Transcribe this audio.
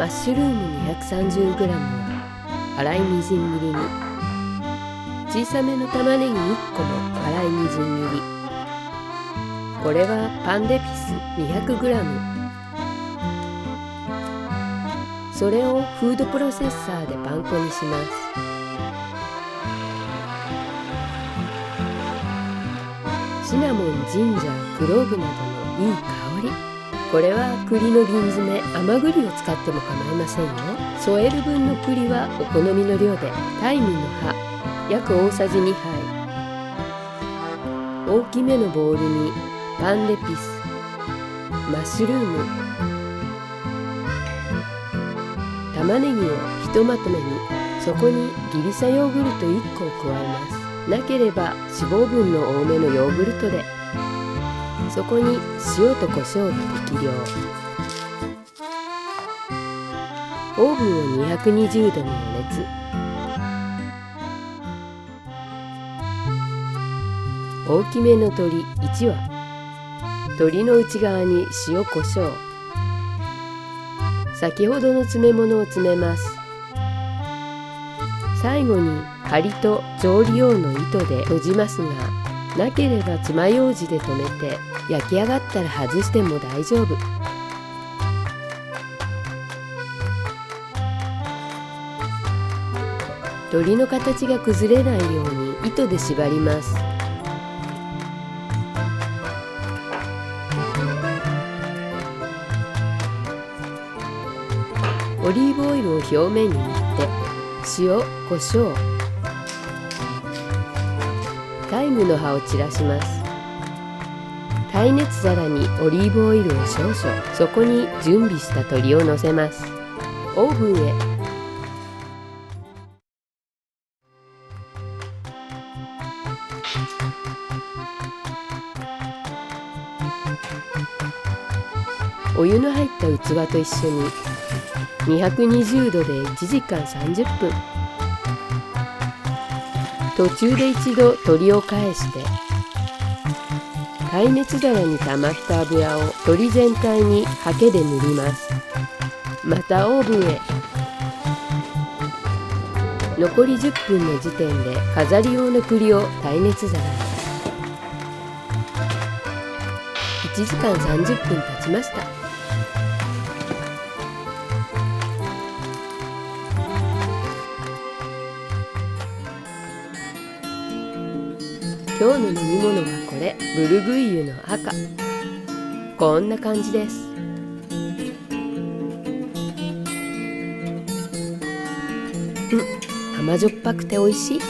マッシュルーム 230g を粗いみじん切りに、小さめの玉ねぎ1個も粗いみじん切り。これはパンデピス 200g。 それをフードプロセッサーでパン粉にします。シナモン、ジンジャー、クローブなどのいい香り。これは栗の瓶詰め、甘栗を使っても構いませんよ。添える分の栗はお好みの量で、タイムの葉約大さじ2杯。大きめのボウルにパンデピス、マッシュルーム、玉ねぎをひとまとめに、そこにギリシャヨーグルト1個を加えます。なければ脂肪分の多めのヨーグルトで。そこに塩と胡椒が適量。オーブンを220度に予熱。大きめの鶏1羽。鶏の内側に塩胡椒。先ほどの詰め物を詰めます。最後に針と調理用の糸で閉じますが、なければ爪楊枝で留めて、焼き上がったら外しても大丈夫。鶏の形が崩れないように糸で縛ります。オリーブオイルを表面に塗って、塩、胡椒、タイムの葉を散らします。耐熱皿にオリーブオイルを少々、そこに準備した鶏をのせます。オーブンへ。お湯の入った器と一緒に220度で1時間30分。途中で一度鶏を返して、耐熱皿に溜まった油を鶏全体にハケで塗ります。またオーブンへ。残り10分の時点で飾り用の栗を耐熱皿へ。1時間30分経ちました。今日の飲み物はこれ、ブルグイユの赤。こんな感じです。甘じょっぱくておいしい。